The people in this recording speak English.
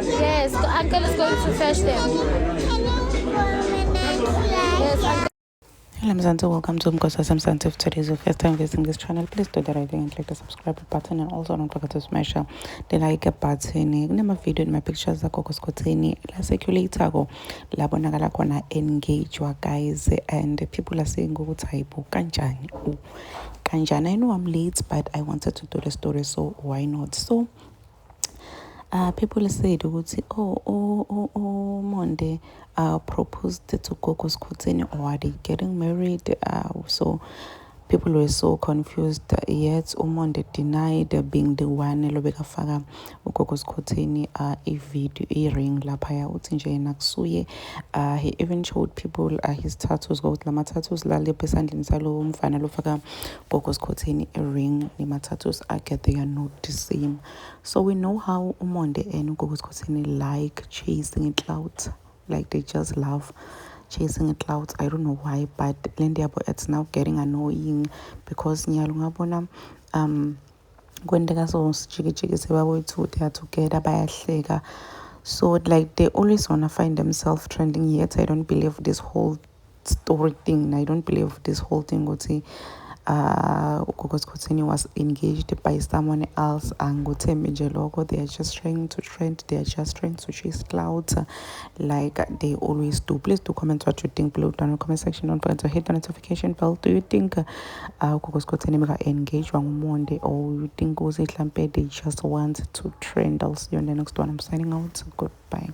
Yes, uncle is going to fetch them. Yes, uncle. Hello Mzansi, welcome to Mkosa Mzansi. If today is your first time visiting this channel, please do the right thing and click the subscribe button, and also don't forget to smash the like button. Kunama video my pictures zakho Skotini la circulator go labonakala khona engage guys, and people are saying ukuthi hayibo kanjani. I know I'm late, but I wanted to do the story, so why not? So people said ukuthi Monday proposed to Gogo Skutini, or are they getting married? So people were so confused. Yet Monday denied being the one elobekafaka uGogo Skutini video earring laphaya uthi nje yena kusuye. He even showed people his tattoos, ukuthi lama tattoos la lepha esandleni salo mfana lofaka Gogo Skutini earring, lama tattoos akhe they are not the same. So we know how Umonde and Gogo Skutini like chasing clouds, like they just love chasing clouds. I don't know why, but Lendiabo, it's now getting annoying because Nyalungabona kwendeka so sijikijiki sebawethu they are together bayahleka. So like they always wanna find themselves trending, yet I don't believe this whole story thing. I don't believe this whole thing ukuthi Gogo Skutini was engaged by someone else, and they are just trying to trend, they are just trying to chase clouds like they always do. Please do comment what you think below down in the comment section. Don't forget to hit the notification bell. Do you think Gogo Skutini got engaged on Monday, or you think they just want to trend? I'll see you in the next one. I'm signing out. Goodbye.